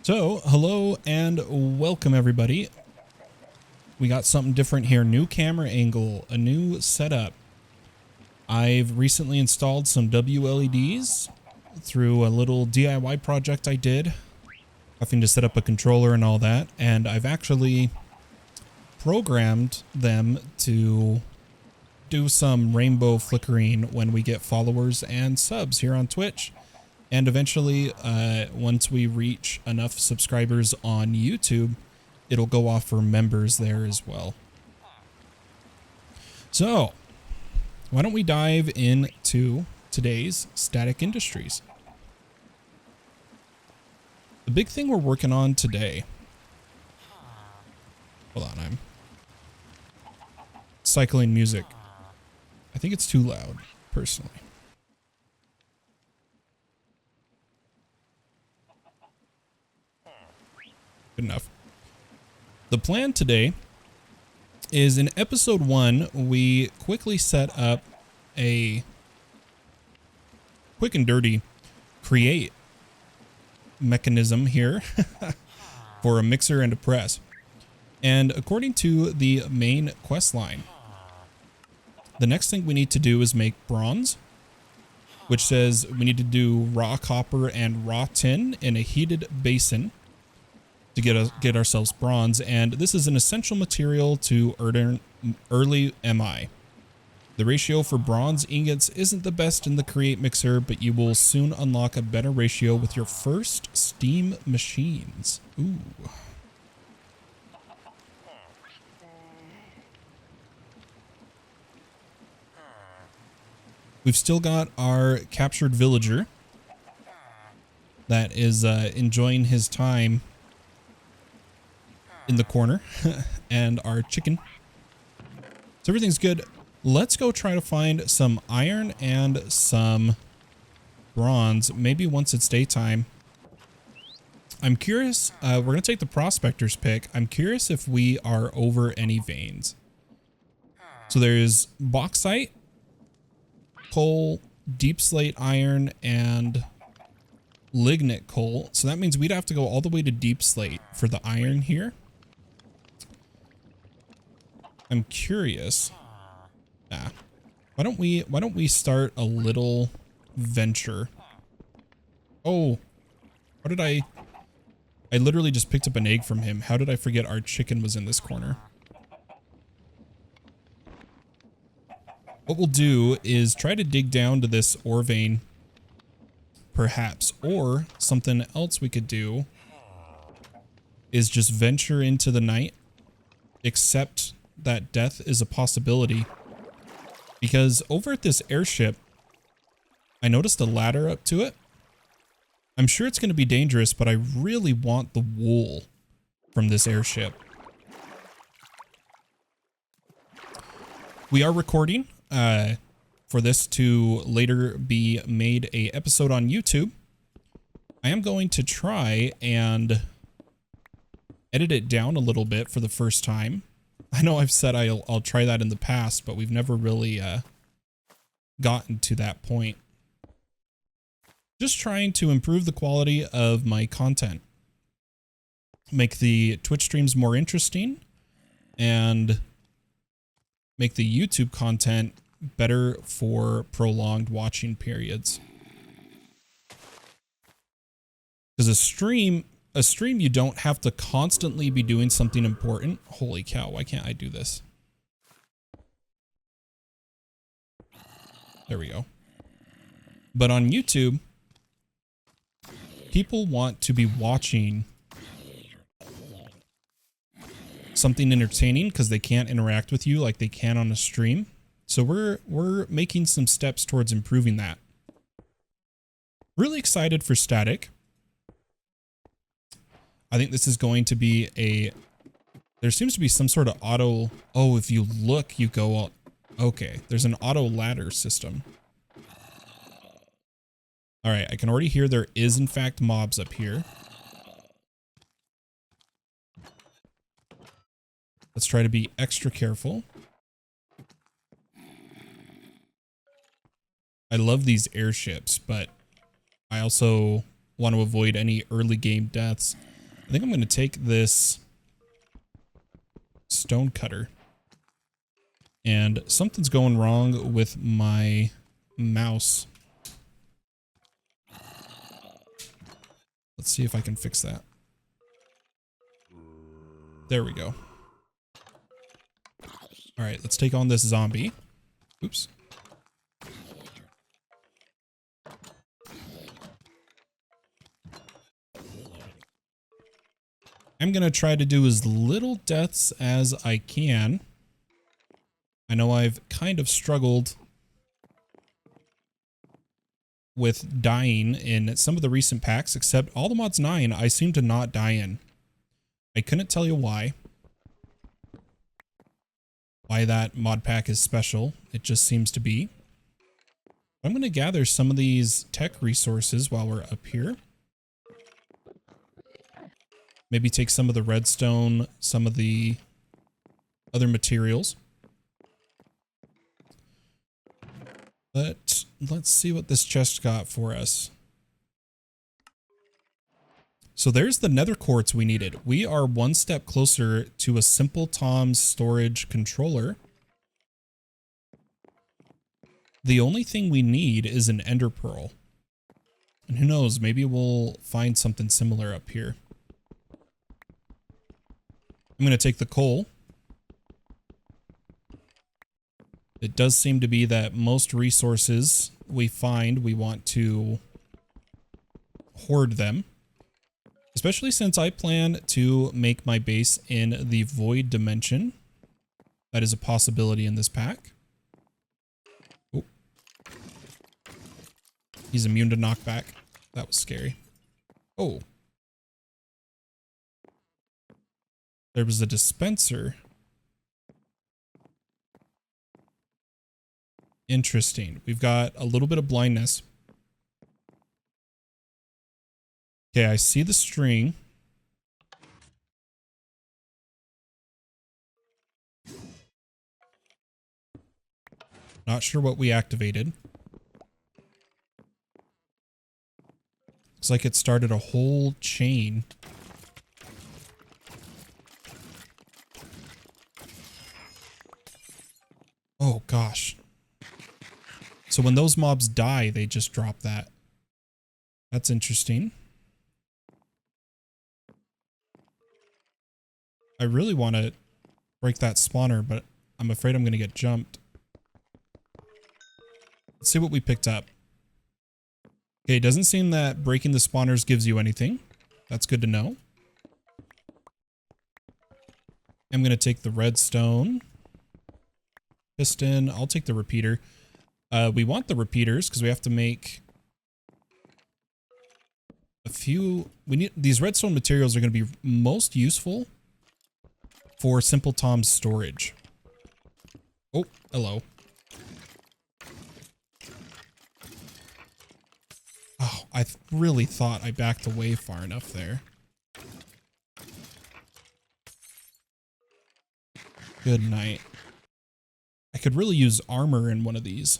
So, hello and welcome everybody. We got something different here. New camera angle, a new setup. I've recently installed some WLEDs through a little DIY project I did, having to set up a controller and all that. And I've actually programmed them to do some rainbow flickering when we get followers and subs here on Twitch. And eventually, once we reach enough subscribers on YouTube, it'll go off for members there as well. So, why don't we dive into today's static industries? The big thing we're working on today. Hold on, I'm cycling music. I think it's too loud, personally. Good enough. The plan today is in episode 1, we quickly set up a quick and dirty create mechanism here for a mixer and a press. And according to the main quest line, the next thing we need to do is make bronze, which says we need to do raw copper and raw tin in a heated basin to get ourselves bronze, and this is an essential material to early MI. The ratio for bronze ingots isn't the best in the create mixer, but you will soon unlock a better ratio with your first steam machines. Ooh. We've still got our captured villager that is enjoying his time in the corner and our chicken. So everything's good. Let's go try to find some iron and some bronze, maybe once it's daytime. I'm curious, we're going to take the prospector's pick. I'm curious if we are over any veins. So there's bauxite, coal, deep slate iron, and lignite coal. So that means we'd have to go all the way to deep slate for the iron here. I'm curious. Why don't we start a little venture? Oh, how did I literally just picked up an egg from him. How did I forget our chicken was in this corner? What we'll do is try to dig down to this ore vein, perhaps, or something else we could do is just venture into the night, accept that death is a possibility, because over at this airship I noticed a ladder up to it. I'm sure it's going to be dangerous, but I really want the wool from this airship. We are recording for this to later be made a episode on YouTube. I am going to try and edit it down a little bit for the first time. I know I've said I'll try that in the past, but we've never really gotten to that point. Just trying to improve the quality of my content. Make the Twitch streams more interesting and make the YouTube content better for prolonged watching periods. Because a stream you don't have to constantly be doing something important. Holy cow, why can't I do this? There we go. But on YouTube, people want to be watching something entertaining because they can't interact with you like they can on a stream. So we're making some steps towards improving that. Really excited for static. I think this is going to be there seems to be some sort of auto, oh, if you look, you go, okay, there's an auto ladder system. All right, I can already hear there is in fact mobs up here. Let's try to be extra careful. I love these airships, but I also want to avoid any early game deaths. I think I'm going to take this stone cutter. And something's going wrong with my mouse. Let's see if I can fix that. There we go. All right, let's take on this zombie. Oops. I'm going to try to do as little deaths as I can. I know I've kind of struggled with dying in some of the recent packs, except all the mods 9 I seem to not die in. I couldn't tell you why that mod pack is special. It just seems to be. I'm going to gather some of these tech resources while we're up here. Maybe take some of the redstone, some of the other materials. But let's see what this chest got for us. So there's the nether quartz we needed. We are one step closer to a simple Tom's storage controller. The only thing we need is an ender pearl. And who knows, maybe we'll find something similar up here. I'm going to take the coal. It does seem to be that most resources we find, we want to hoard them. Especially since I plan to make my base in the void dimension. That is a possibility in this pack. Oh. He's immune to knockback. That was scary. Oh. There was a dispenser. Interesting. We've got a little bit of blindness. Okay, I see the string. Not sure what we activated. Looks like it started a whole chain. Oh gosh. So when those mobs die, they just drop that. That's interesting. I really want to break that spawner, but I'm afraid I'm going to get jumped. Let's see what we picked up. Okay, it doesn't seem that breaking the spawners gives you anything. That's good to know. I'm going to take the redstone. Piston. I'll take the repeater. We want the repeaters because we have to make a few. We need these redstone materials are going to be most useful for Simple Tom's storage. Oh, hello. Oh, I really thought I backed away far enough there. Good night. I could really use armor in one of these.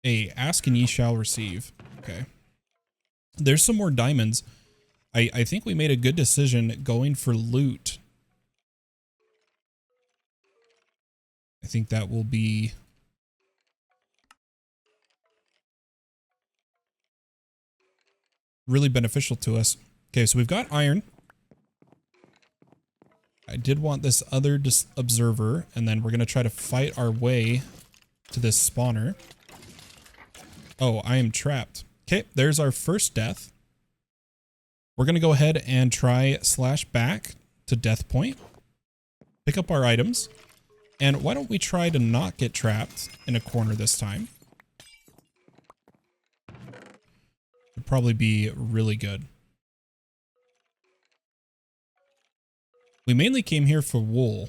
Hey, ask and ye shall receive. Okay. There's some more diamonds. I think we made a good decision going for loot. I think that will be really beneficial to us. Okay, so we've got iron. I did want this other observer, and then we're going to try to fight our way to this spawner. Oh, I am trapped. Okay, there's our first death. We're going to go ahead and try /back to death point. Pick up our items. And why don't we try to not get trapped in a corner this time? Would probably be really good. We mainly came here for wool,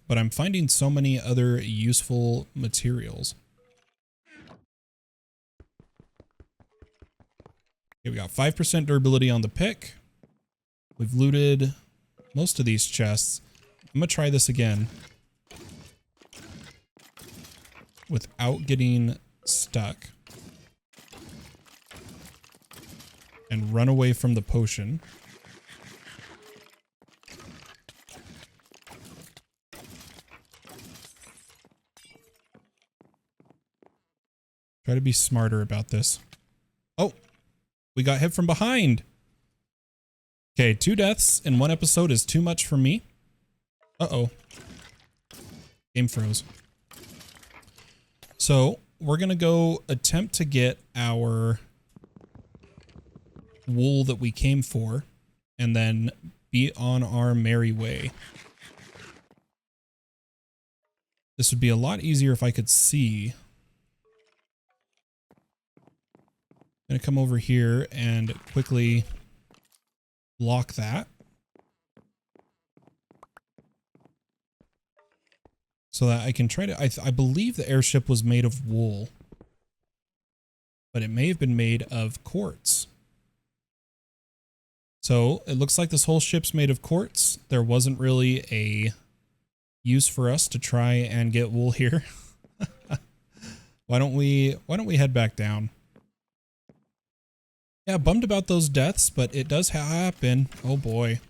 but I'm finding so many other useful materials. Okay, we got 5% durability on the pick. We've looted most of these chests. I'm gonna try this again without getting stuck. and run away from the potion. Try to be smarter about this. Oh, we got hit from behind. Okay, 2 deaths in 1 episode is too much for me. Uh-oh. Game froze. So, we're going to go attempt to get our wool that we came for and then be on our merry way. This would be a lot easier if I could see. I'm going to come over here and quickly block that. So that I can try to, I believe the airship was made of wool, but it may have been made of quartz. So it looks like this whole ship's made of quartz. There wasn't really a use for us to try and get wool here. Why don't we head back down? Yeah, bummed about those deaths, but it does happen. Oh boy.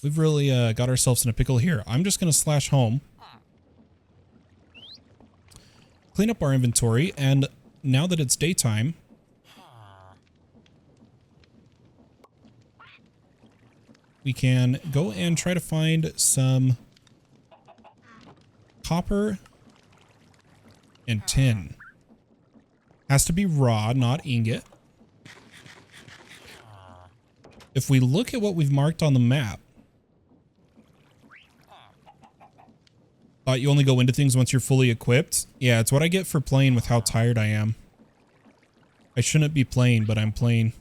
We've really got ourselves in a pickle here. I'm just going to slash home. Clean up our inventory, and now that it's daytime, we can go and try to find some copper and tin. Has to be raw, not ingot. If we look at what we've marked on the map, you only go into things once you're fully equipped. Yeah, it's what I get for playing with how tired I am. I shouldn't be playing, but I'm playing.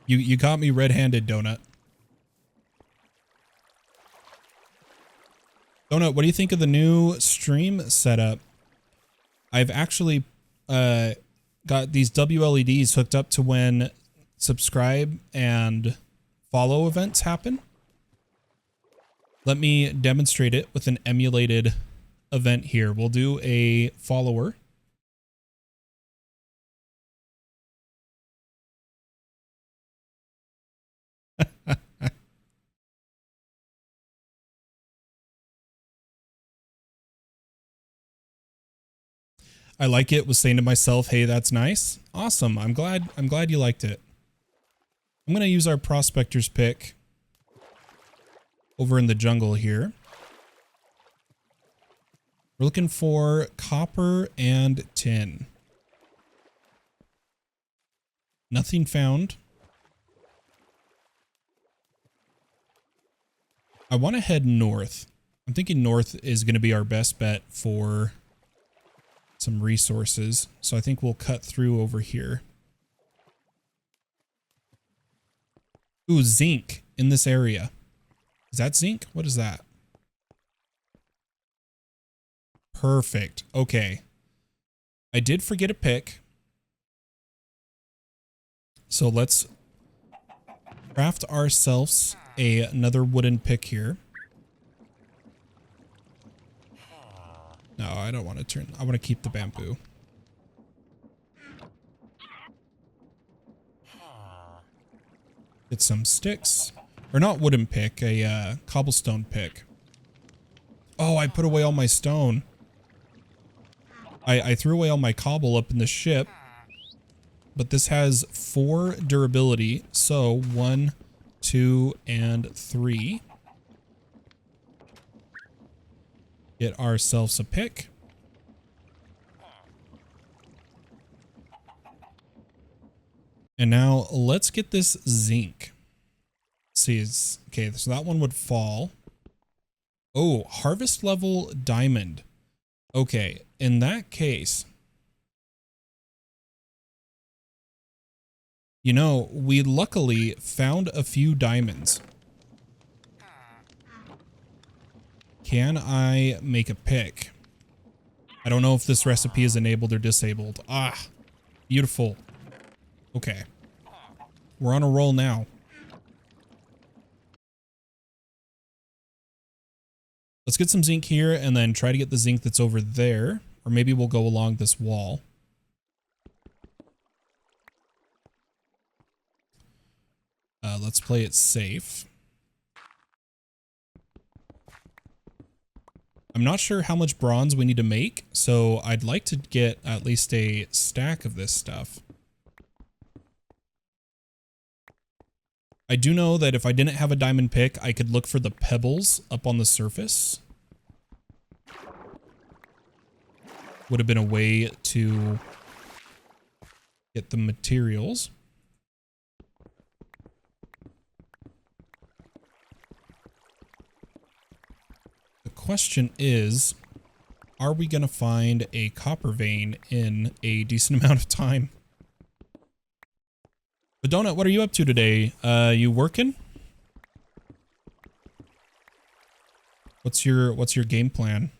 You got me red-handed, Donut. Donut, what do you think of the new stream setup? I've actually got these WLEDs hooked up to when subscribe and follow events happen. Let me demonstrate it with an emulated event here. We'll do a follower. I like it. Was saying to myself, hey, that's nice. Awesome. I'm glad you liked it. I'm going to use our prospector's pick over in the jungle here. We're looking for copper and tin. Nothing found. I want to head north. I'm thinking north is going to be our best bet for some resources. So I think we'll cut through over here. Ooh, zinc in this area. Is that zinc? What is that? Perfect. Okay. I did forget a pick. So let's craft ourselves another wooden pick here. No, I don't want to turn. I want to keep the bamboo. Get some sticks. Or not wooden pick, a cobblestone pick. Oh, I put away all my stone. I threw away all my cobble up in the ship. But this has 4 durability. So 1, 2, and 3. Get ourselves a pick. And now let's get this zinc. See, okay, so that one would fall. Oh, harvest level diamond. Okay, in that case, you know, we luckily found a few diamonds. Can I make a pick? I don't know if this recipe is enabled or disabled. Ah, beautiful. Okay. We're on a roll now. Let's get some zinc here and then try to get the zinc that's over there. Or maybe we'll go along this wall. Let's play it safe. I'm not sure how much bronze we need to make, so I'd like to get at least a stack of this stuff. I do know that if I didn't have a diamond pick, I could look for the pebbles up on the surface. Would have been a way to get the materials. The question is, are we going to find a copper vein in a decent amount of time? But Donut, what are you up to today? You working? What's your game plan?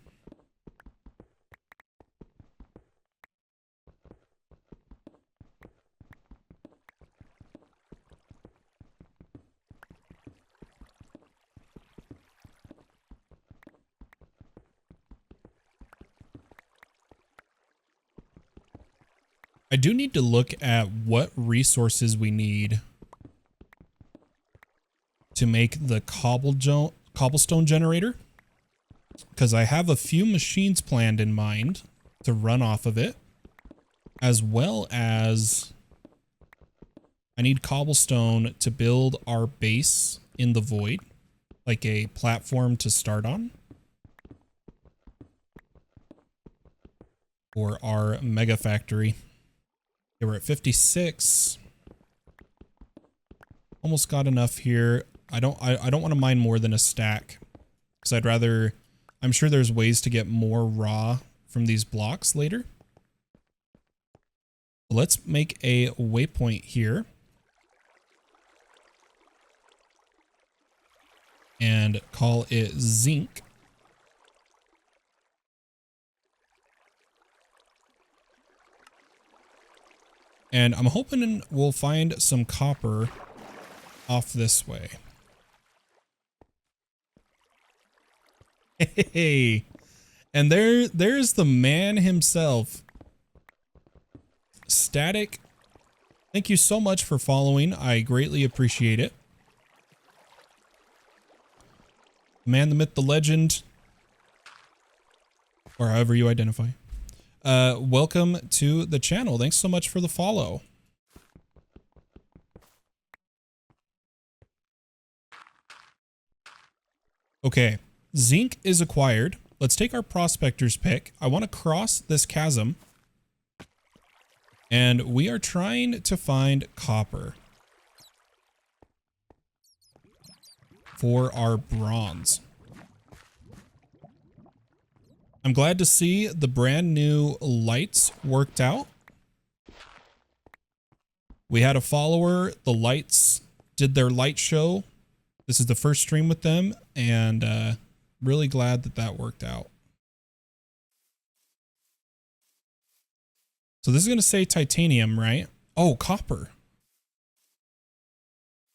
I do need to look at what resources we need to make the cobblestone generator, because I have a few machines planned in mind to run off of it, as well as I need cobblestone to build our base in the void, like a platform to start on for our mega factory. Okay, we're at 56. Almost got enough here. I don't want to mine more than a stack, because I'd rather, I'm sure there's ways to get more raw from these blocks later. Let's make a waypoint here. And call it zinc. And I'm hoping we'll find some copper off this way. Hey, and there's the man himself. Static, thank you so much for following. I greatly appreciate it. Man, the myth, the legend, or however you identify. Welcome to the channel. Thanks so much for the follow. Okay, zinc is acquired. Let's take our prospector's pick. I want to cross this chasm. And we are trying to find copper for our bronze. I'm glad to see the brand new lights worked out. We had a follower, the lights did their light show. This is the first stream with them, and really glad that that worked out. So this is going to say titanium, right? Oh, copper.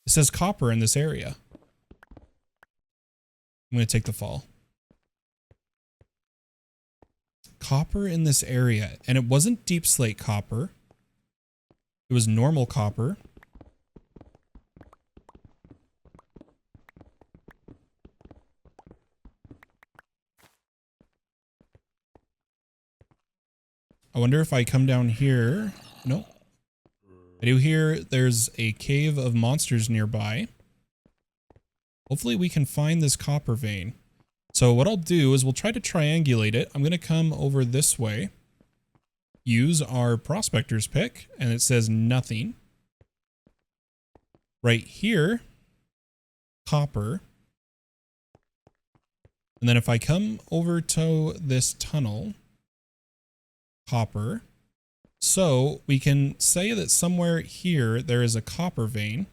It says copper in this area. I'm going to take the fall. Copper in this area, and it wasn't deep slate copper. It was normal copper. I wonder if I come down here. Nope. I do hear there's a cave of monsters nearby. Hopefully we can find this copper vein. So what I'll do is we'll try to triangulate it. I'm going to come over this way. Use our prospector's pick, and it says nothing. Right here, copper. And then if I come over to this tunnel, copper. So we can say that somewhere here there is a copper vein.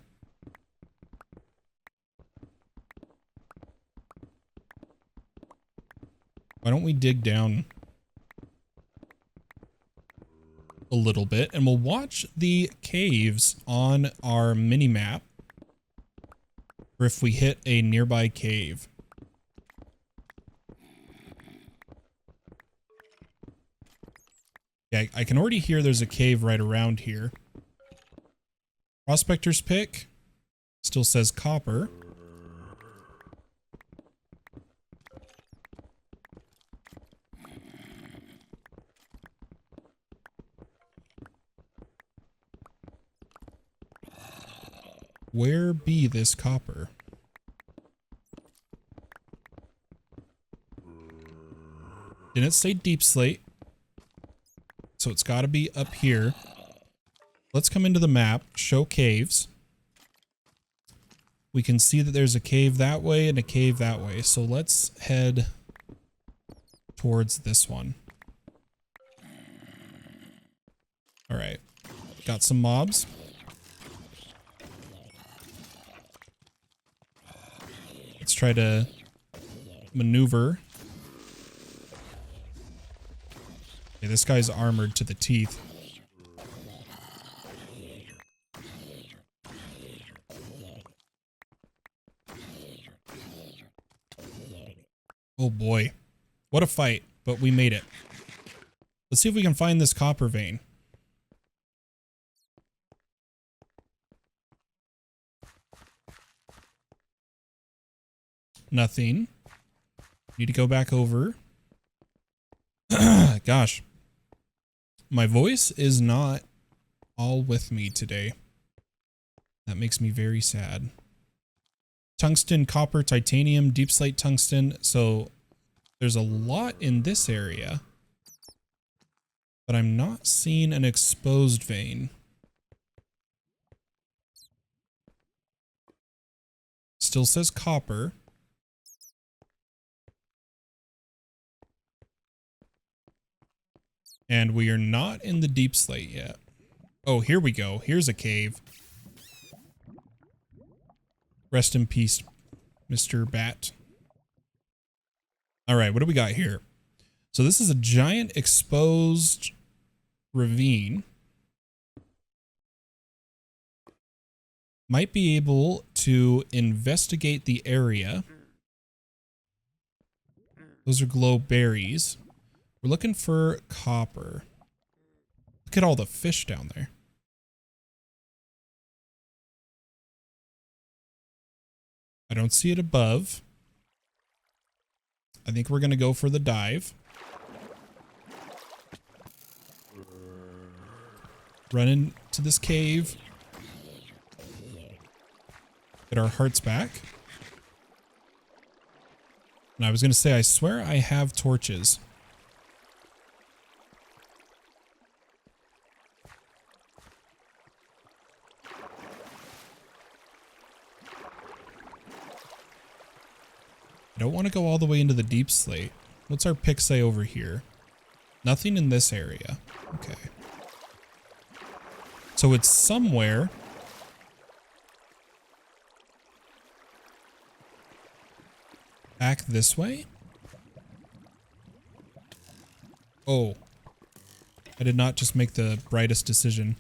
Why don't we dig down a little bit, and we'll watch the caves on our mini map, or if we hit a nearby cave. Okay, I can already hear there's a cave right around here. Prospector's pick. Still says copper. Where be this copper? Didn't say deep slate. So it's got to be up here. Let's come into the map, show caves. We can see that there's a cave that way and a cave that way. So let's head towards this one. All right. Got some mobs. Let's try to maneuver. Okay, this guy's armored to the teeth. Oh boy. What a fight, but we made it. Let's see if we can find this copper vein. Nothing. Need to go back over. Gosh. My voice is not all with me today. That makes me very sad. Tungsten, copper, titanium, deep slate tungsten. So there's a lot in this area. But I'm not seeing an exposed vein. Still says copper. And we are not in the deep slate yet. Oh, here we go. Here's a cave. Rest in peace, Mr. Bat. All right, what do we got here? So this is a giant exposed ravine. Might be able to investigate the area. Those are glow berries. We're looking for copper. Look at all the fish down there. I don't see it above. I think we're going to go for the dive. Run into this cave. Get our hearts back. And I was going to say, I swear I have torches. I don't want to go all the way into the deep slate. What's our pick say over here? Nothing in this area. Okay. So it's somewhere. Back this way? Oh. I did not just make the brightest decision.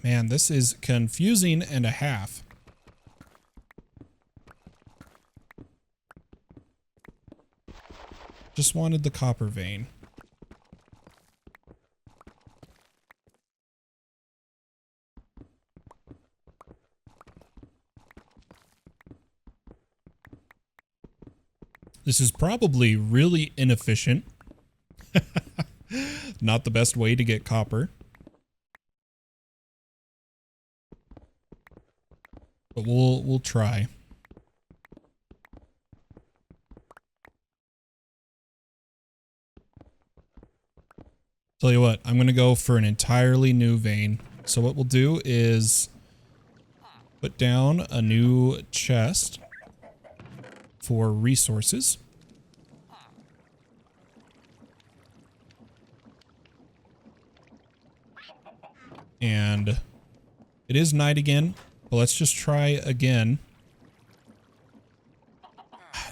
Man, this is confusing and a half. Just wanted the copper vein. This is probably really inefficient. Not the best way to get copper. But we'll try. Tell you what, I'm going to go for an entirely new vein. So what we'll do is put down a new chest for resources. And it is night again. Well, let's just try again.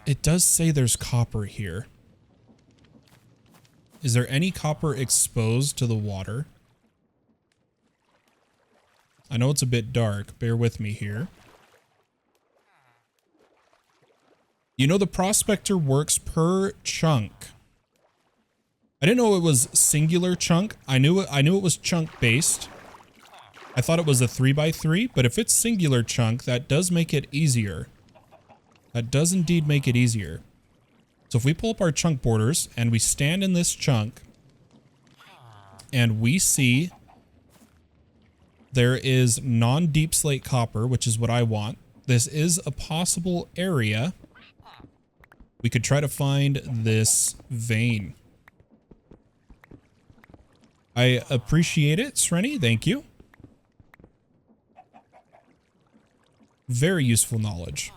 It does say there's copper here. Is there any copper exposed to the water? I know it's a bit dark. Bear with me here. You know, the prospector works per chunk. I didn't know it was singular chunk. I knew it was chunk based. I thought it was a 3x3, but if it's singular chunk, that does make it easier. That does indeed make it easier. So if we pull up our chunk borders and we stand in this chunk and we see there is non-deep slate copper, which is what I want. This is a possible area. We could try to find this vein. I appreciate it, Sreni. Thank you. Very useful knowledge.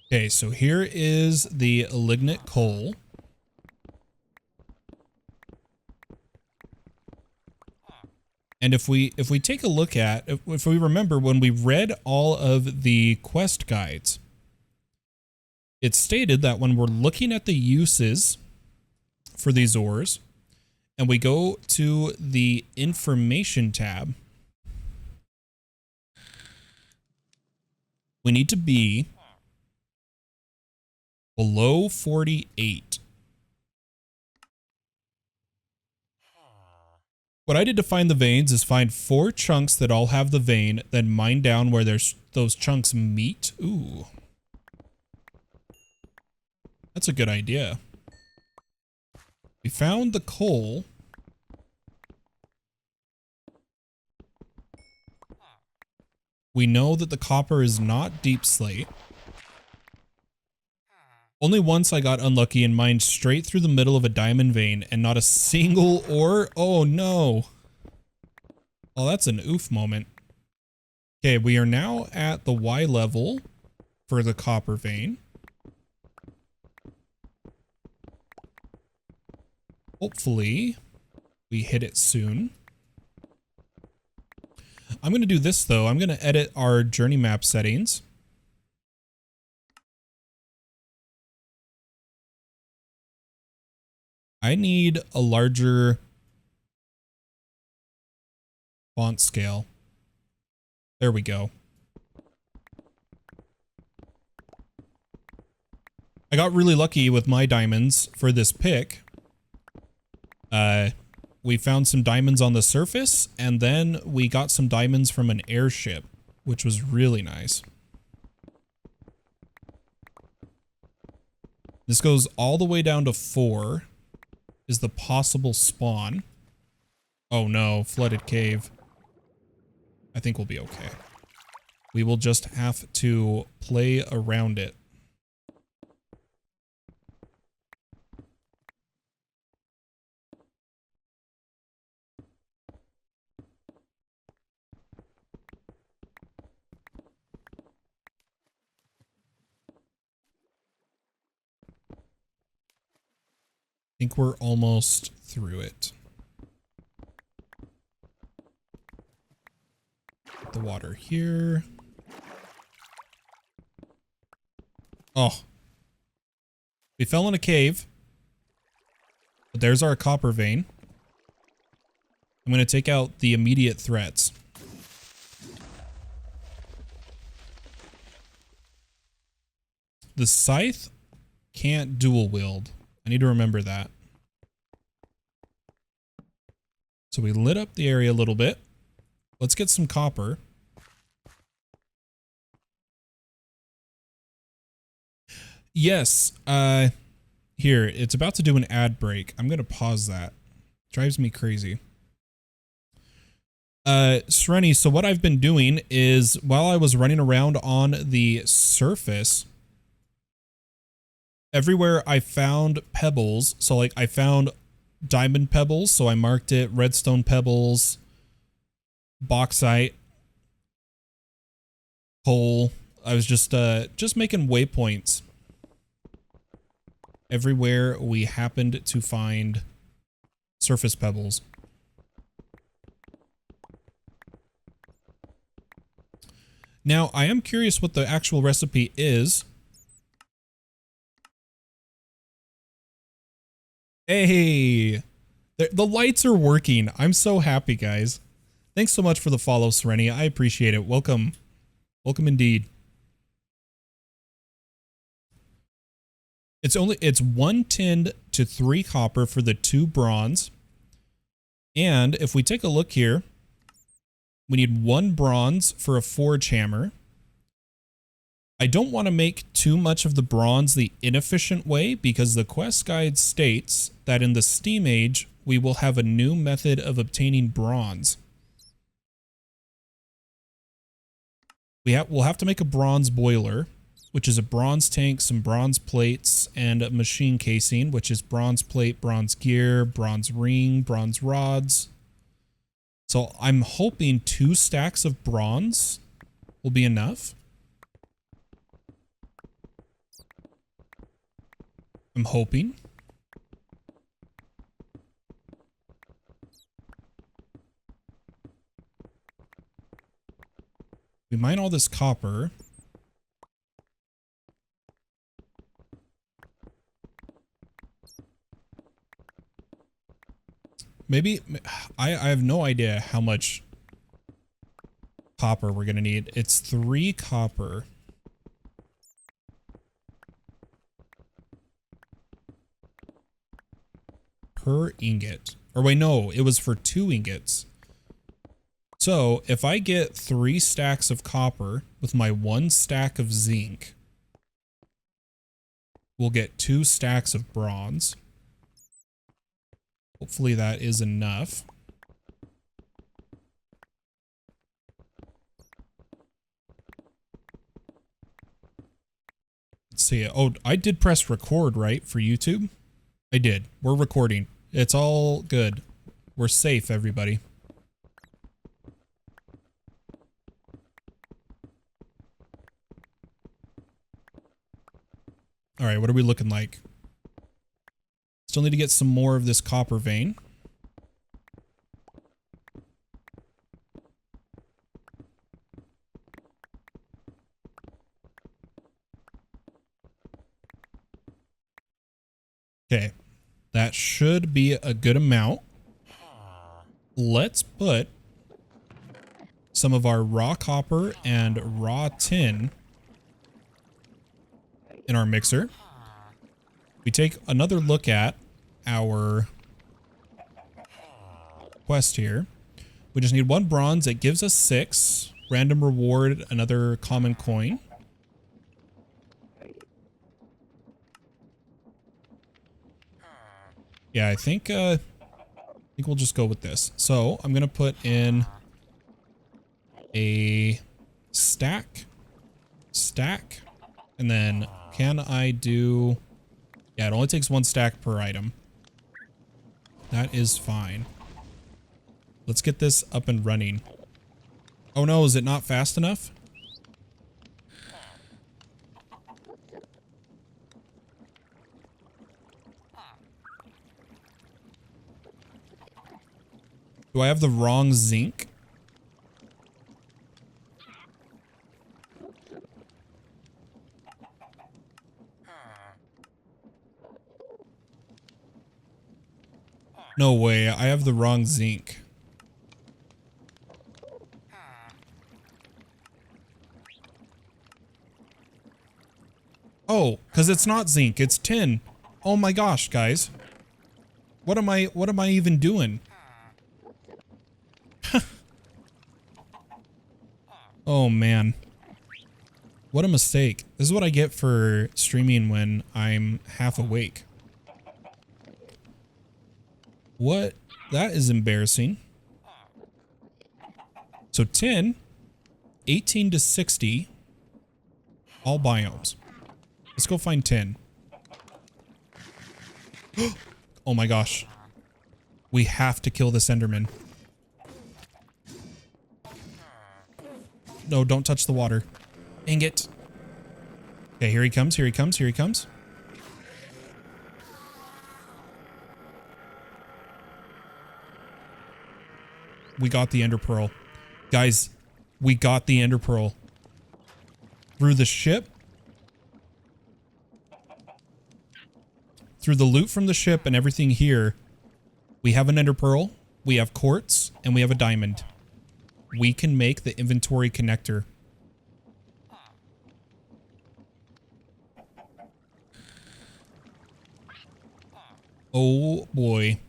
Okay, so here is the lignite coal. And if we take a look at, if we remember when we read all of the quest guides, it stated that when we're looking at the uses for these ores and we go to the information tab, we need to be below 48. What I did to find the veins is find 4 chunks that all have the vein, then mine down where there's those chunks meet. Ooh. That's a good idea. We found the coal. We know that the copper is not deep slate. Only once I got unlucky and mined straight through the middle of a diamond vein and not a single ore. Oh no. Oh, that's an oof moment. Okay, we are now at the Y level for the copper vein. Hopefully we hit it soon. I'm going to do this though. I'm going to edit our journey map settings. I need a larger font scale. There we go. I got really lucky with my diamonds for this pick. We found some diamonds on the surface, and then we got some diamonds from an airship, which was really nice. This goes all the way down to 4. Is the possible spawn. Oh no, flooded cave. I think we'll be okay. We will just have to play around it. I think we're almost through it. The water here. Oh. We fell in a cave. But there's our copper vein. I'm going to take out the immediate threats. The scythe can't dual wield. I need to remember that. So we lit up the area a little bit. Let's get some copper. Yes, here, it's about to do an ad break. I'm going to pause that. Drives me crazy. Sreni, so what I've been doing is while I was running around on the surface, everywhere I found pebbles, so like I found diamond pebbles, so I marked it, redstone pebbles, bauxite, coal. I was just making waypoints everywhere we happened to find surface pebbles. Now, I am curious what the actual recipe is. Hey, the lights are working. I'm so happy, guys. Thanks so much for the follow, Serenia. I appreciate it. Welcome. Welcome indeed. It's 1 tin to 3 copper for the 2 bronze. And if we take a look here, we need 1 bronze for a forge hammer. I don't want to make too much of the bronze the inefficient way because the quest guide states that in the Steam Age, we will have a new method of obtaining bronze. We'll have to make a bronze boiler, which is a bronze tank, some bronze plates, and a machine casing, which is bronze plate, bronze gear, bronze ring, bronze rods. So I'm hoping 2 stacks of bronze will be enough. I'm hoping. We mine all this copper. Maybe, I have no idea how much copper we're going to need. It's 3 copper. Per ingot. Or wait, no, it was for 2 ingots. So if I get 3 stacks of copper with my 1 stack of zinc, we'll get 2 stacks of bronze. Hopefully that is enough. Let's see. Oh, I did press record, right, for YouTube? I did. We're recording. It's all good. We're safe, everybody. All right, what are we looking like? Still need to get some more of this copper vein. Okay, that should be a good amount. Let's put some of our raw copper and raw tin in our mixer. We take another look at our quest here. We just need 1 bronze. It gives us 6. Random reward, another common coin. Yeah, I think we'll just go with this. So I'm gonna put in a stack, and then can I do? Yeah, it only takes 1 stack per item. That is fine. Let's get this up and running. Oh no, is it not fast enough? Do I have the wrong zinc? No way, I have the wrong zinc. Oh, because it's not zinc, it's tin. Oh my gosh, guys. What am I even doing? Oh man. What a mistake. This is what I get for streaming when I'm half awake. What? That is embarrassing. So 10, 18 to 60, all biomes. Let's go find 10. Oh my gosh. We have to kill this Enderman. No, don't touch the water. Dang it. Okay, here he comes, here he comes, here he comes. We got the Ender Pearl. Guys, we got the Ender Pearl. Through the ship. through the loot from the ship and everything here, we have an ender pearl, we have quartz, and we have a diamond. We can make the inventory connector. Oh boy.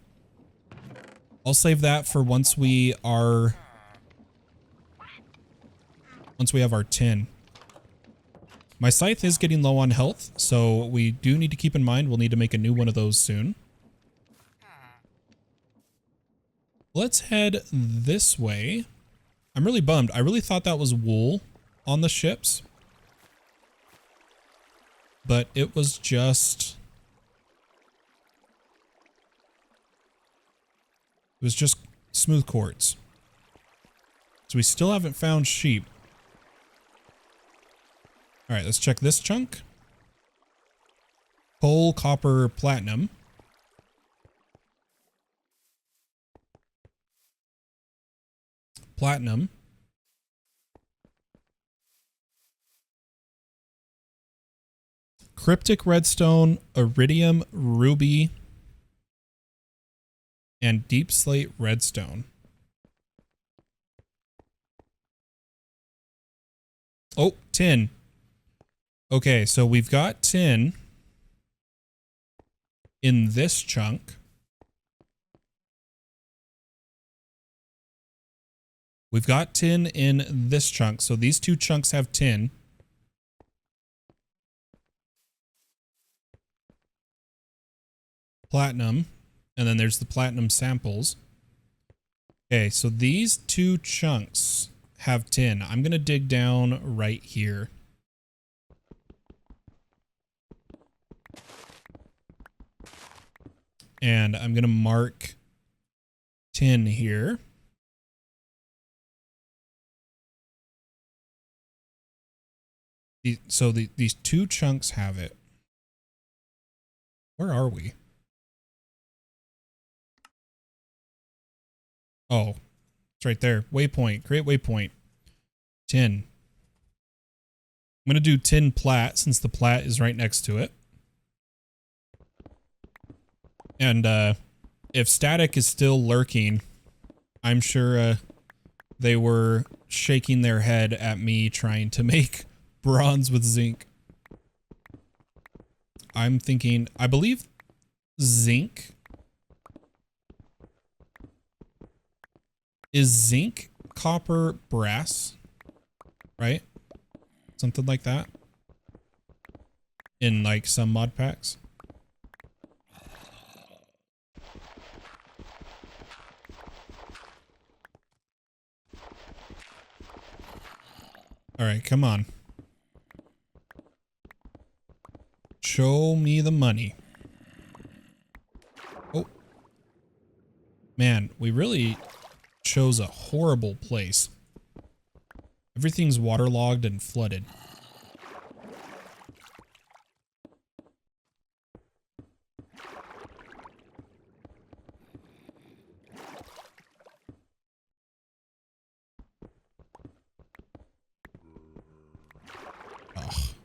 I'll save that for once we have our tin. My scythe is getting low on health, so we do need to keep in mind we'll need to make a new one of those soon. Let's head this way. I'm really bummed. I really thought that was wool on the ships. But it was just... It was just smooth quartz. So we still haven't found sheep. Alright, let's check this chunk. Coal, copper, platinum. Platinum. Cryptic redstone, iridium, ruby, and deep slate redstone. Oh, tin. Okay, so we've got tin in this chunk. We've got tin in this chunk, so these two chunks have tin. Platinum, and then there's the platinum samples. Okay, so these two chunks have tin. I'm going to dig down right here. And I'm going to mark tin here. These two chunks have it. Where are we? Oh, it's right there. Waypoint. Create waypoint. Tin. I'm going to do tin plat since the plat is right next to it. And if static is still lurking, I'm sure they were shaking their head at me trying to make bronze with zinc. I'm thinking, I believe zinc. Is zinc, copper, brass, right? Something like that. In like some mod packs. All right, come on. Show me the money. Oh. Man, we really chose a horrible place. Everything's waterlogged and flooded. Oh, gosh.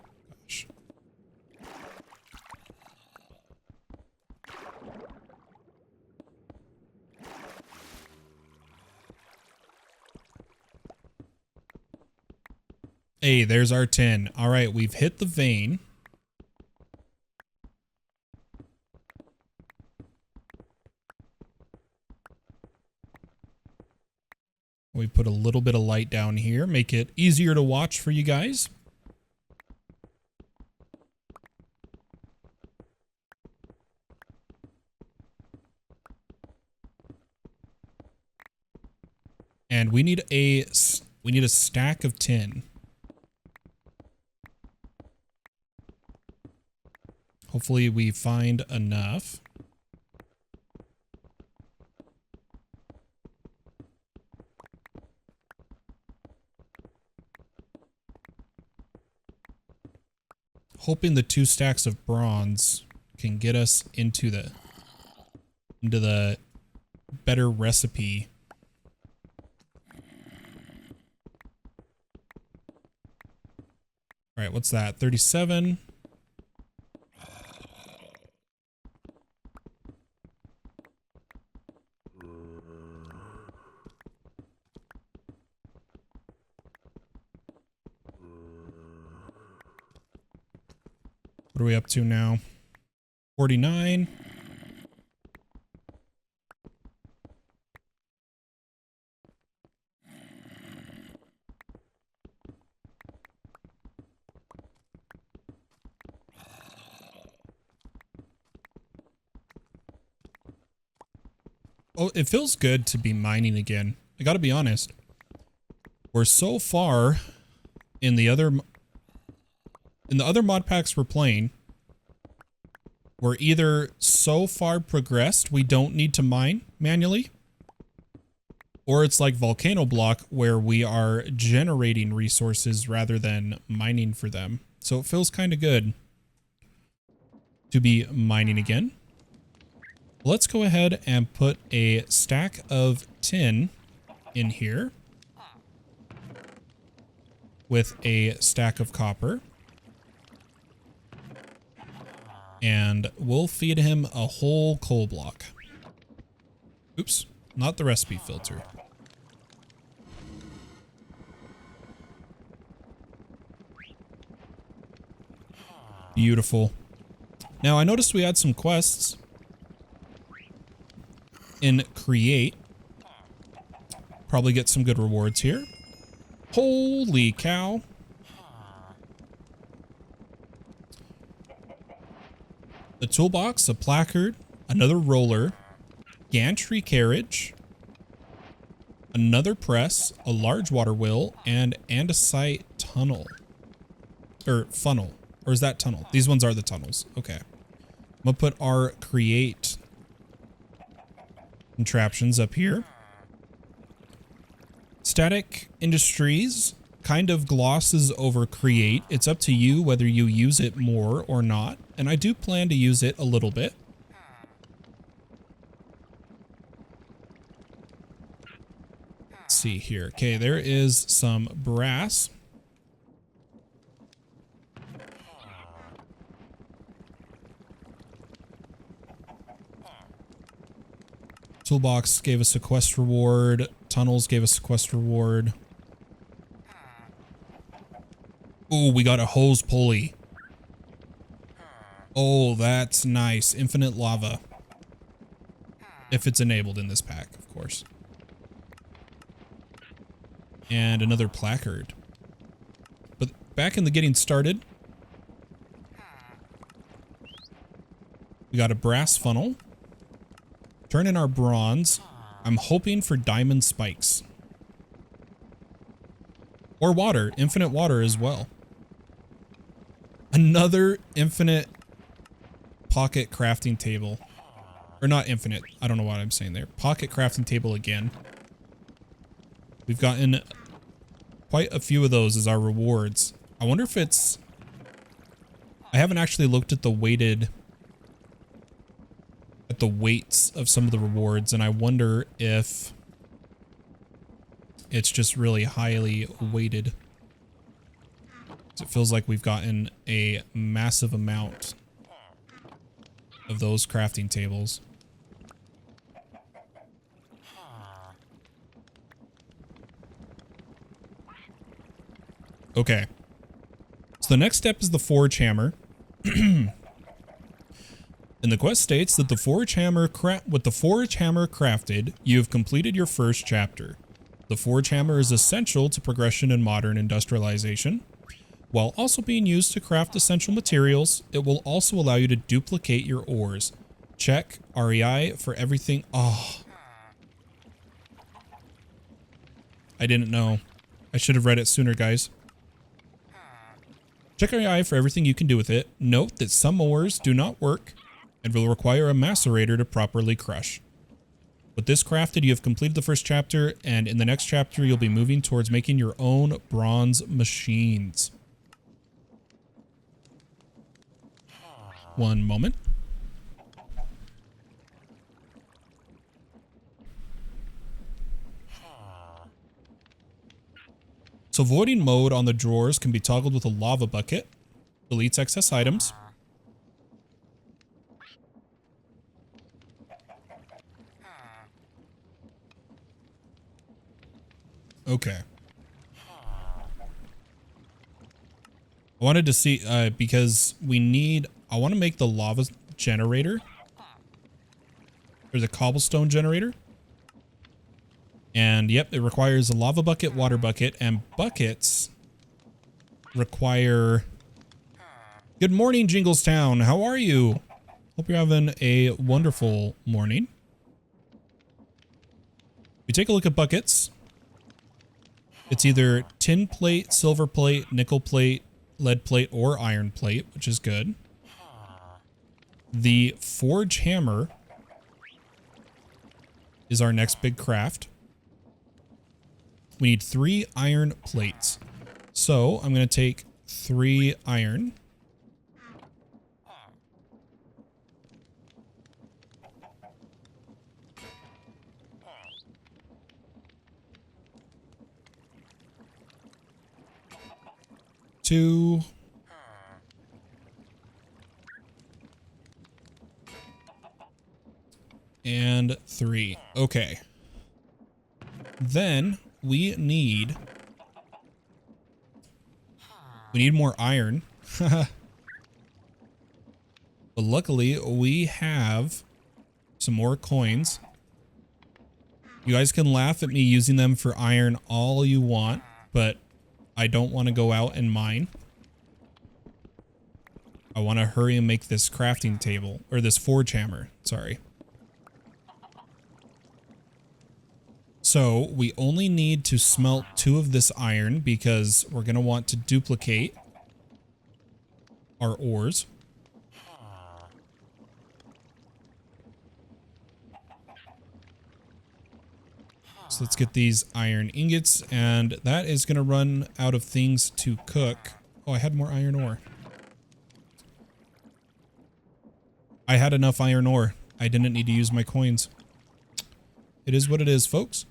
Hey, there's our tin. All right, we've hit the vein. We put a little bit of light down here, make it easier to watch for you guys. And we need a stack of tin. Hopefully we find enough. Hoping the 2 stacks of bronze can get us into the better recipe. All right, what's that? 37. What are we up to now? 49. Oh, it feels good to be mining again. I gotta be honest. We're so far in the other mod packs we're playing. We're either so far progressed we don't need to mine manually, or it's like Volcano Block where we are generating resources rather than mining for them. So it feels kind of good to be mining again. Let's go ahead and put a stack of tin in here with a stack of copper. And we'll feed him a whole coal block. Oops, not the recipe filter. Beautiful. Now I noticed we had some quests in Create. Probably get some good rewards here. Holy cow. The toolbox, a placard, another roller, gantry carriage, another press, a large water wheel, and andesite tunnel. Or funnel. Or is that tunnel? These ones are the tunnels. Okay. I'm gonna put our create contraptions up here. Static Industries kind of glosses over create. It's up to you whether you use it more or not. And I do plan to use it a little bit. Let's see here. Okay, there is some brass. Toolbox gave us a quest reward. Tunnels gave us a quest reward. Ooh, we got a hose pulley. Oh, that's nice. Infinite lava. If it's enabled in this pack, of course. And another placard. But back in the getting started, we got a brass funnel. Turn in our bronze. I'm hoping for diamond spikes. Or water. Infinite water as well. Another infinite pocket crafting table. Or not infinite. I don't know what I'm saying there. Pocket crafting table again. We've gotten quite a few of those as our rewards. I wonder if it's... I haven't actually looked at the weighted... at the weights of some of the rewards, and I wonder if it's just really highly weighted. It feels like we've gotten a massive amount of those crafting tables. Okay. So the next step is the forge hammer. And the quest states that with the forge hammer crafted, you have completed your first chapter. The forge hammer is essential to progression in modern industrialization. While also being used to craft essential materials, it will also allow you to duplicate your ores. Check REI for everything. Oh. I didn't know. I should have read it sooner, guys. Check REI for everything you can do with it. Note that some ores do not work and will require a macerator to properly crush. With this crafted, you have completed the first chapter, and in the next chapter, you'll be moving towards making your own bronze machines. One moment. So voiding mode on the drawers can be toggled with a lava bucket. Deletes excess items. Okay. I wanted to see, because I want to make the lava generator. There's a cobblestone generator. And yep, it requires a lava bucket, water bucket, and buckets require... Good morning, Jinglestown. How are you? Hope you're having a wonderful morning. We take a look at buckets. It's either tin plate, silver plate, nickel plate, lead plate, or iron plate, which is good. The forge hammer is our next big craft. We need 3 iron plates. So I'm going to take 3 iron. Two. And 3. Okay. Then we need more iron. But luckily we have some more coins. You guys can laugh at me using them for iron all you want, but I don't want to go out and mine. I want to hurry and make this crafting table, or this forge hammer, sorry. So we only need to smelt 2 of this iron because we're going to want to duplicate our ores. So let's get these iron ingots, and that is going to run out of things to cook. Oh, I had more iron ore. I had enough iron ore. I didn't need to use my coins. It is what it is, folks.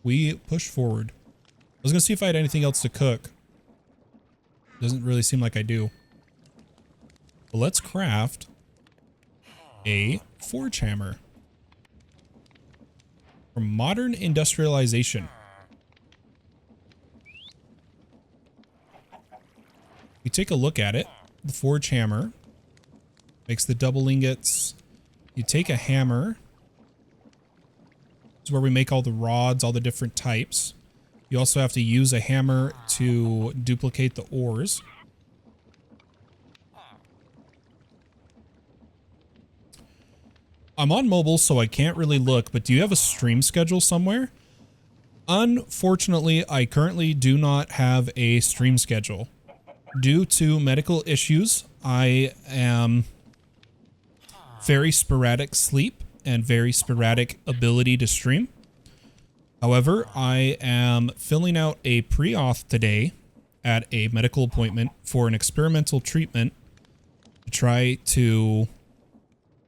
We push forward. I was going to see if I had anything else to cook. Doesn't really seem like I do. But let's craft a forge hammer. From modern industrialization. We take a look at it. The forge hammer makes the double ingots. You take a hammer. This is where we make all the rods, all the different types. You also have to use a hammer to duplicate the ores. I'm on mobile, so I can't really look, but do you have a stream schedule somewhere? Unfortunately, I currently do not have a stream schedule. Due to medical issues, I am very sporadic sleep and very sporadic ability to stream. However, I am filling out a pre-auth today at a medical appointment for an experimental treatment to try to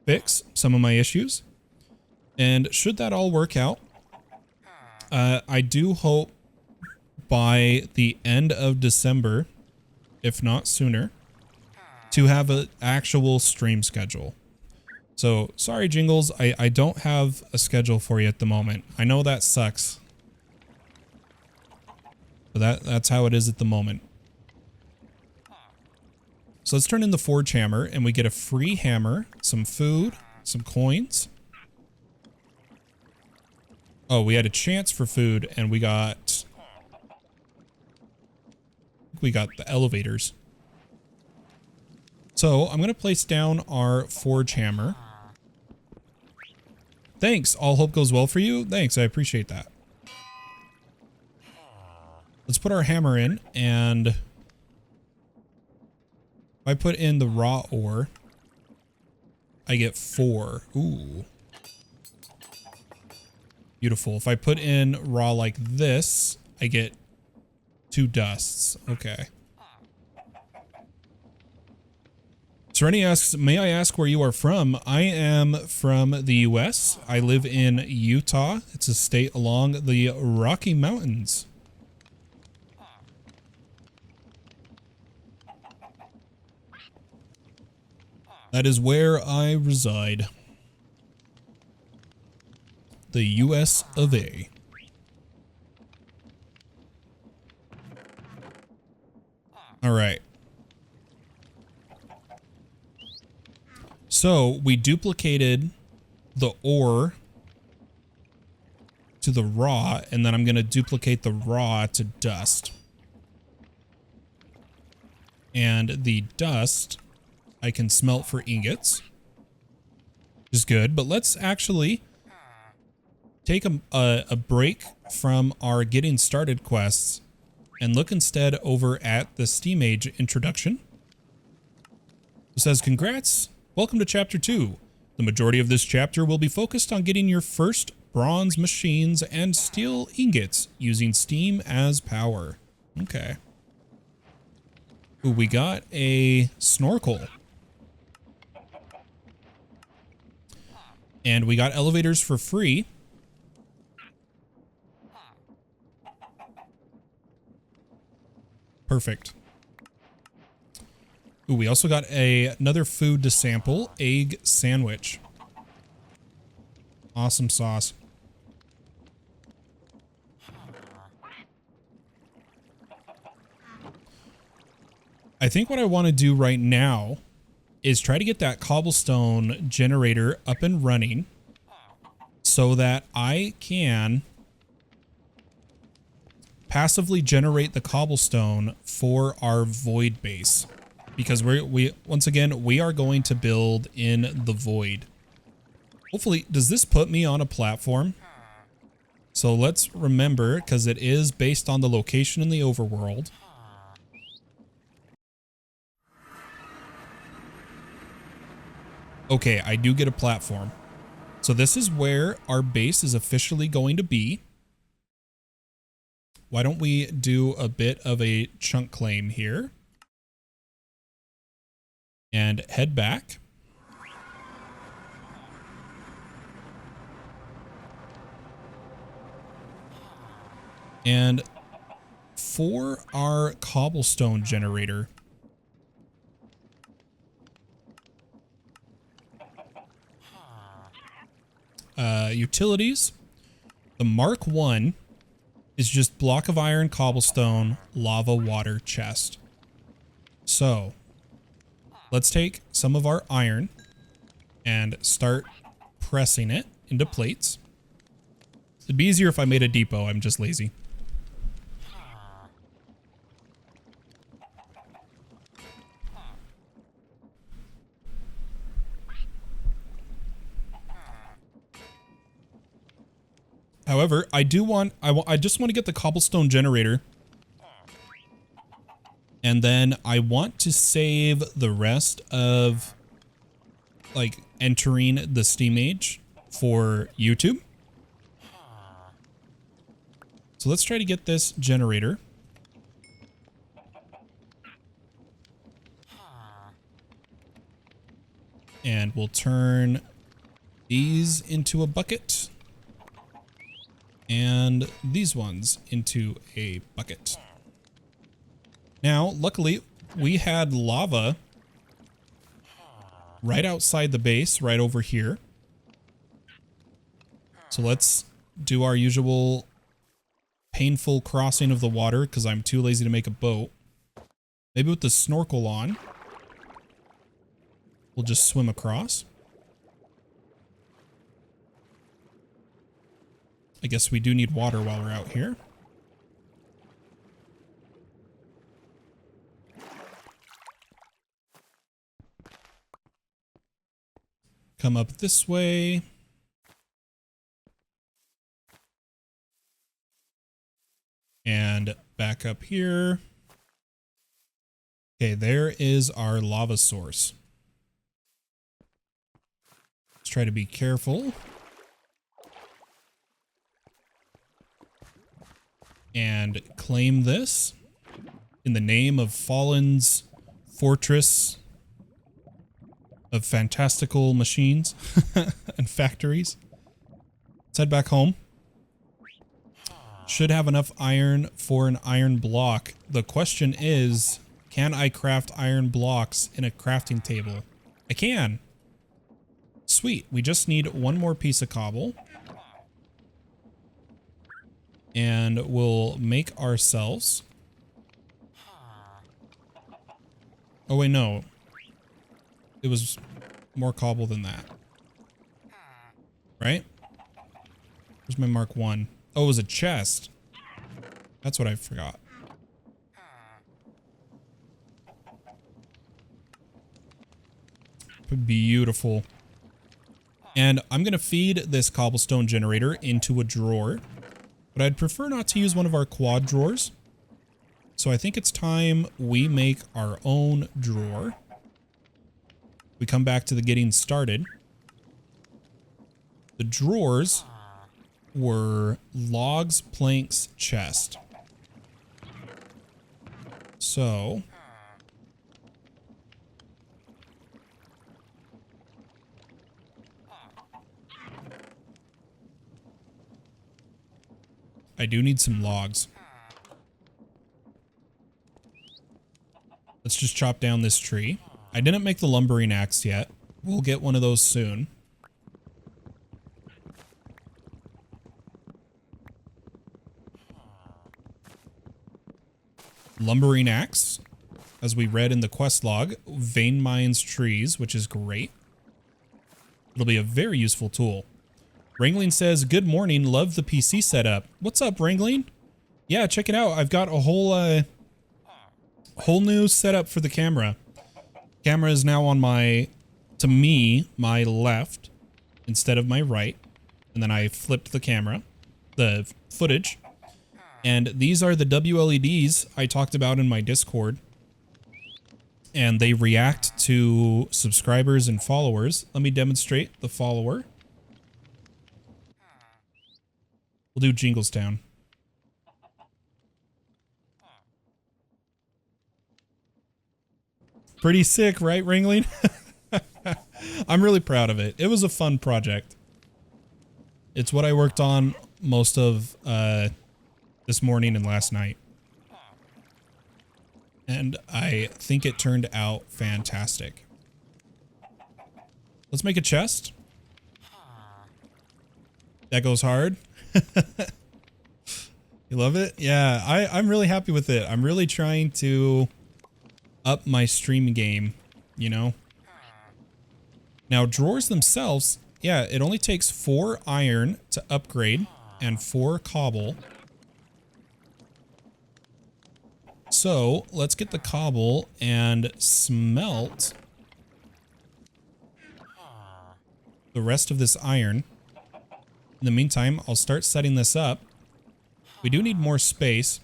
fix some of my issues. And should that all work out, I do hope by the end of December, if not sooner, to have an actual stream schedule. So sorry, Jingles, I don't have a schedule for you at the moment. I know that sucks, but that's how it is at the moment. So let's turn in the forge hammer and we get a free hammer, some food, some coins. Oh, we had a chance for food and we got the elevators. So I'm going to place down our forge hammer. Thanks. All hope goes well for you. Thanks. I appreciate that. Let's put our hammer in, and if I put in the raw ore, I get 4. Ooh. Beautiful. If I put in raw like this, I get 2 dusts. Okay. Serenity asks, may I ask where you are from? I am from the US. I live in Utah. It's a state along the Rocky Mountains. That is where I reside. The US of A. All right. So we duplicated the ore to the raw, and then I'm going to duplicate the raw to dust. And the dust I can smelt for ingots, which is good. But let's actually take a break from our getting started quests and look instead over at the Steam Age introduction. It says, congrats, welcome to chapter 2. The majority of this chapter will be focused on getting your first bronze machines and steel ingots using steam as power. Okay. Ooh, we got a snorkel. And we got elevators for free. Perfect. Ooh, we also got another food to sample, egg sandwich. Awesome sauce. I think what I want to do right now is try to get that cobblestone generator up and running so that I can passively generate the cobblestone for our void base, because we once again we are going to build in the void. Hopefully, does this put me on a platform? So let's remember, because it is based on the location in the overworld. Okay, I do get a platform. So this is where our base is officially going to be. Why don't we do a bit of a chunk claim here and head back. And for our cobblestone generator, utilities, the Mark 1 is just block of iron, cobblestone, lava, water, chest. So let's take some of our iron and start pressing it into plates. It'd be easier if I made a depot. I'm just lazy. However, I just want to get the cobblestone generator. And then I want to save the rest of like entering the Steam Age for YouTube. So let's try to get this generator. And we'll turn these into a bucket. And these ones into a bucket. Now, luckily, we had lava right outside the base, right over here. So let's do our usual painful crossing of the water because I'm too lazy to make a boat. Maybe with the snorkel on, we'll just swim across. I guess we do need water while we're out here. Come up this way. And back up here. Okay, there is our lava source. Let's try to be careful. And claim this in the name of Fallen's fortress of fantastical machines and factories. Let's head back home. Should have enough iron for an iron block. The question is, can I craft iron blocks in a crafting table? I can. Sweet. We just need one more piece of cobble. And we'll make ourselves... Oh wait, no. It was more cobble than that. Right? Where's my Mark 1? Oh, it was a chest. That's what I forgot. Beautiful. And I'm going to feed this cobblestone generator into a drawer. But I'd prefer not to use one of our quad drawers. So I think it's time we make our own drawer. We come back to the getting started. The drawers were logs, planks, chest. So I do need some logs. Let's just chop down this tree. I didn't make the lumbering axe yet. We'll get one of those soon. Lumbering axe, as we read in the quest log, vein mines trees, which is great. It'll be a very useful tool. Wrangling says, good morning, love the PC setup. What's up, Wrangling? Yeah, check it out. I've got a whole new setup for the camera. Camera is now on my left instead of my right. And then I flipped the footage. And these are the WLEDs I talked about in my Discord. And they react to subscribers and followers. Let me demonstrate the follower. We'll do Jinglestown. Pretty sick, right, Ringling? I'm really proud of it. It was a fun project. It's what I worked on most of this morning and last night. And I think it turned out fantastic. Let's make a chest. That goes hard. You love it? Yeah, I'm really happy with it. I'm really trying to up my stream game, you know? Now, drawers themselves, yeah, it only takes 4 iron to upgrade and 4 cobble. So, let's get the cobble and smelt the rest of this iron. In the meantime, I'll start setting this up. We do need more space,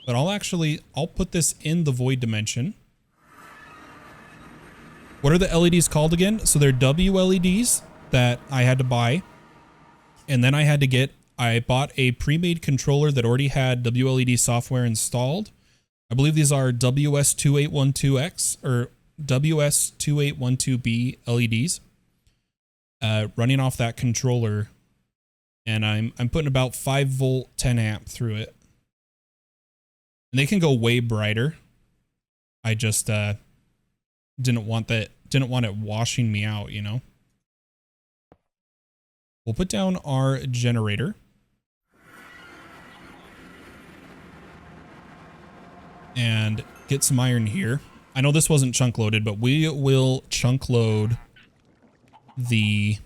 but I'll put this in the void dimension. What are the LEDs called again? So they're WLEDs that I had to buy. And then I bought a pre-made controller that already had WLED software installed. I believe these are WS2812X or WS2812B LEDs. Running off that controller. And I'm putting about 5 volt, 10 amp through it. And they can go way brighter. I just didn't want it washing me out, you know. We'll put down our generator. And get some iron here. I know this wasn't chunk loaded, but we will chunk load the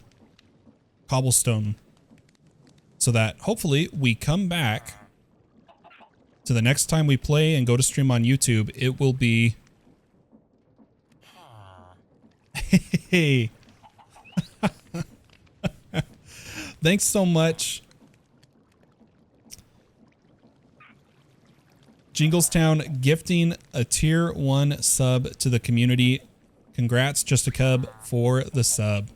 cobblestone so that hopefully we come back to the next time we play and go to stream on YouTube. It will be... Hey. Thanks so much. Jinglestown gifting a tier 1 sub to the community. Congrats, Just a Cub, for the sub.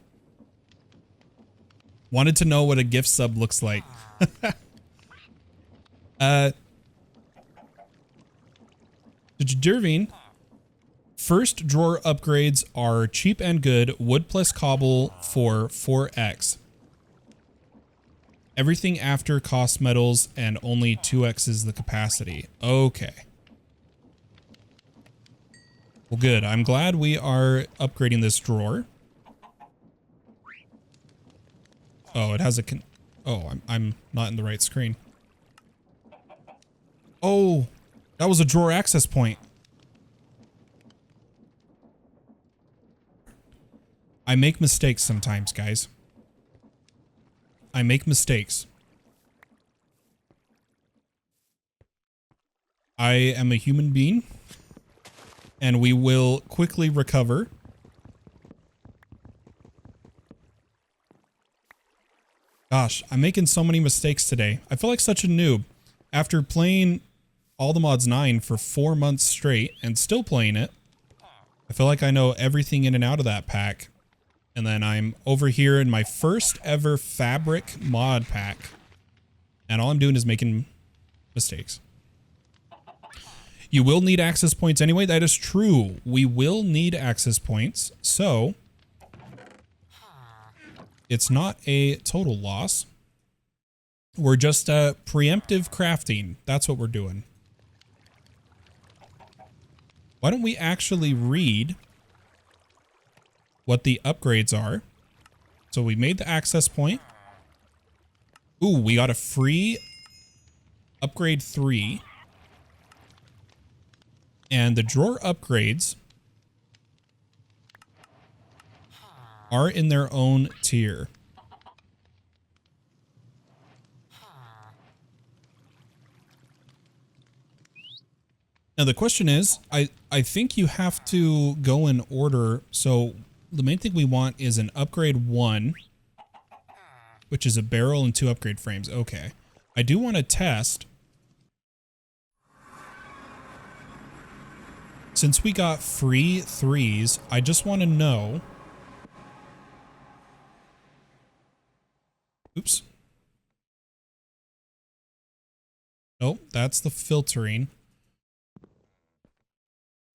Wanted to know what a gift sub looks like. Dervine, first drawer upgrades are cheap and good. Wood plus cobble for 4x. Everything after cost metals and only 2x is the capacity. Okay. Well, good. I'm glad we are upgrading this drawer. Oh, it has a I'm not in the right screen. Oh, that was a drawer access point. I make mistakes sometimes, guys. I make mistakes. I am a human being, and we will quickly recover. Gosh, I'm making so many mistakes today. I feel like such a noob. After playing All the Mods 9 for 4 months straight and still playing it, I feel like I know everything in and out of that pack. And then I'm over here in my first ever fabric mod pack. And all I'm doing is making mistakes. You will need access points anyway. That is true. We will need access points. So it's not a total loss. We're just preemptive crafting. That's what we're doing. Why don't we actually read what the upgrades are? So we made the access point. Ooh, we got a free upgrade 3. And the drawer upgrades are in their own tier. Now the question is, I think you have to go in order. So the main thing we want is an upgrade 1, which is a barrel and 2 upgrade frames. Okay. I do want to test. Since we got free 3s, I just want to know. Oops. Oh, that's the filtering.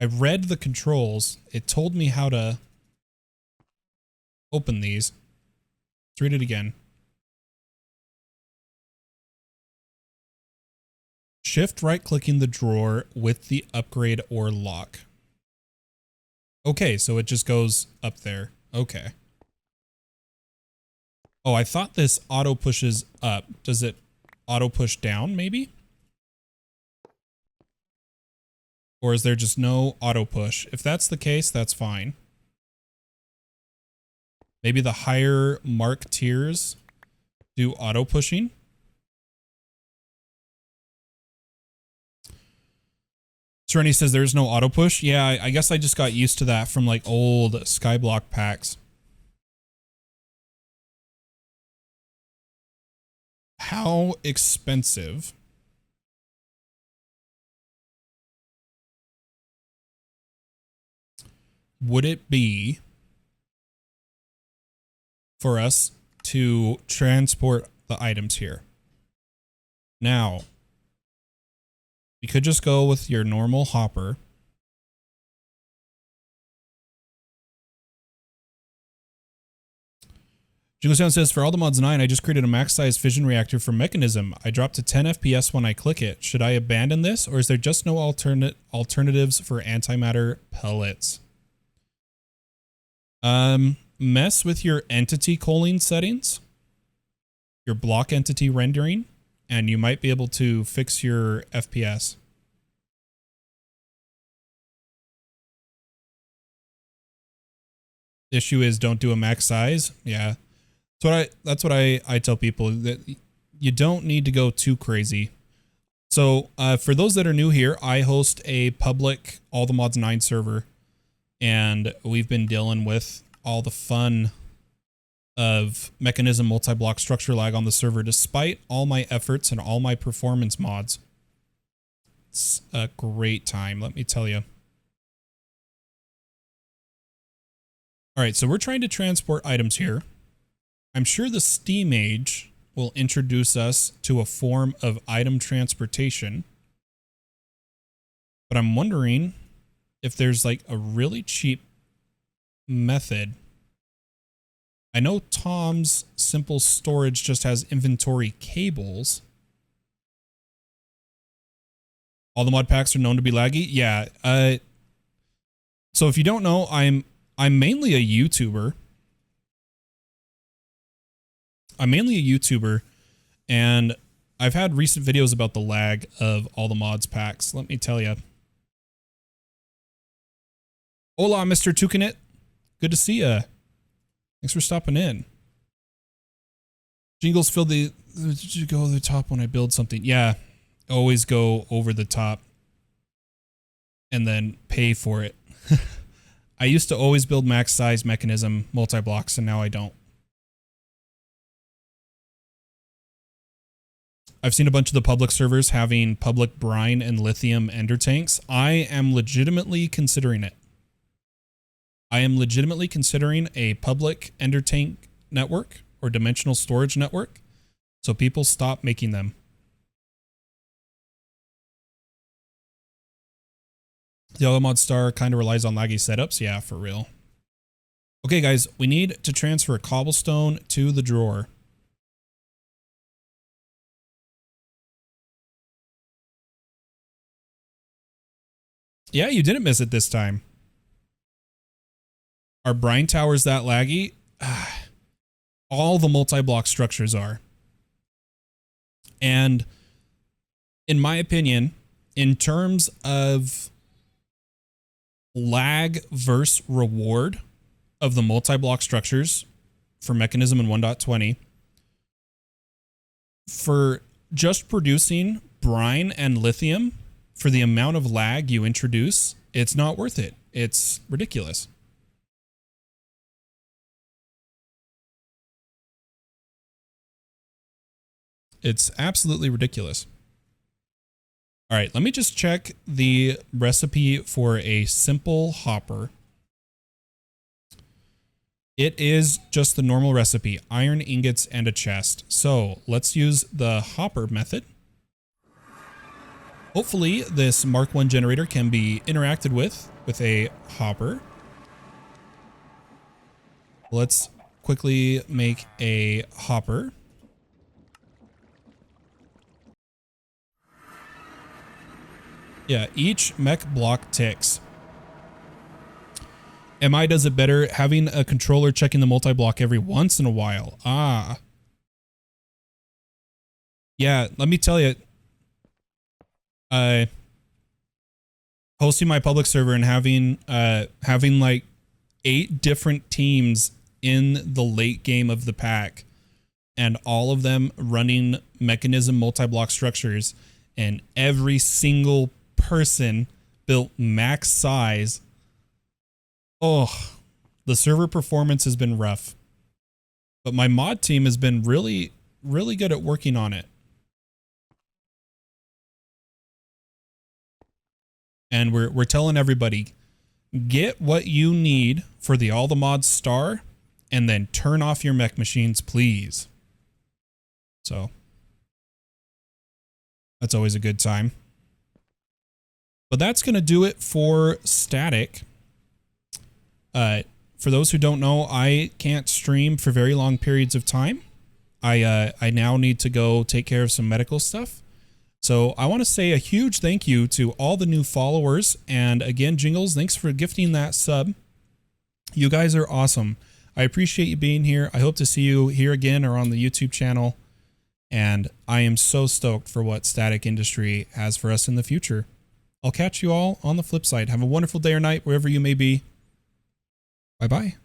I read the controls. It told me how to open these. Let's read it again. Shift right-clicking the drawer with the upgrade or lock. Okay, so it just goes up there. Okay. Oh, I thought this auto pushes up. Does it auto push down, maybe? Or is there just no auto push? If that's the case, that's fine. Maybe the higher mark tiers do auto pushing. Serenity says there's no auto push. Yeah, I guess I just got used to that from like old Skyblock packs. How expensive would it be for us to transport the items here? Now, we could just go with your normal hopper. Jingle Sound says, for All the Mods 9, I just created a max size fission reactor for Mechanism. I dropped to 10 FPS when I click it. Should I abandon this, or is there just no alternatives for antimatter pellets? Mess with your entity culling settings, your block entity rendering, and you might be able to fix your FPS. The issue is don't do a max size. Yeah. That's what I tell people, that you don't need to go too crazy. So for those that are new here, I host a public All the Mods 9 server, and we've been dealing with all the fun of Mechanism multi-block structure lag on the server, despite all my efforts and all my performance mods. It's a great time, let me tell you. All right, so we're trying to transport items here. I'm sure the Steam Age will introduce us to a form of item transportation, but I'm wondering if there's like a really cheap method. I know Tom's Simple Storage just has inventory cables. All the mod packs are known to be laggy. Yeah. So if you don't know, I'm mainly a YouTuber. And I've had recent videos about the lag of all the mods packs. Let me tell you. Hola, Mr. Tucanit. Good to see ya. Thanks for stopping in. Jingles fill the... Did you go to the top when I build something? Yeah. Always go over the top. And then pay for it. I used to always build max size mechanism multi-blocks, and now I don't. I've seen a bunch of the public servers having public brine and lithium ender tanks. I am legitimately considering it. I am legitimately considering a public ender tank network or dimensional storage network, so people stop making them. The other mod star kind of relies on laggy setups. Yeah, for real. Okay, guys, we need to transfer cobblestone to the drawer. Yeah, you didn't miss it this time. Are brine towers that laggy? All the multi-block structures are. And in my opinion, in terms of lag versus reward of the multi-block structures for mechanism in 1.20, for just producing brine and lithium for the amount of lag you introduce, it's not worth it. It's ridiculous. It's absolutely ridiculous. All right, let me just check the recipe for a simple hopper. It is just the normal recipe, iron ingots and a chest. So let's use the hopper method. Hopefully this Mark 1 generator can be interacted with a hopper. Let's quickly make a hopper. Yeah, each mech block ticks. MI does it better, having a controller checking the multi-block every once in a while. Ah. Yeah, let me tell you. Hosting my public server and having like 8 different teams in the late game of the pack, and all of them running mechanism multi-block structures, and every single person built max size. Oh, the server performance has been rough, but my mod team has been really good at working on it. And we're telling everybody, get what you need for the all the mods star, and then turn off your mech machines, please. So that's always a good time. But that's going to do it for static. For those who don't know, I can't stream for very long periods of time. I now need to go take care of some medical stuff. So I want to say a huge thank you to all the new followers. And again, Jingles, thanks for gifting that sub. You guys are awesome. I appreciate you being here. I hope to see you here again or on the YouTube channel. And I am so stoked for what Static Industry has for us in the future. I'll catch you all on the flip side. Have a wonderful day or night, wherever you may be. Bye-bye.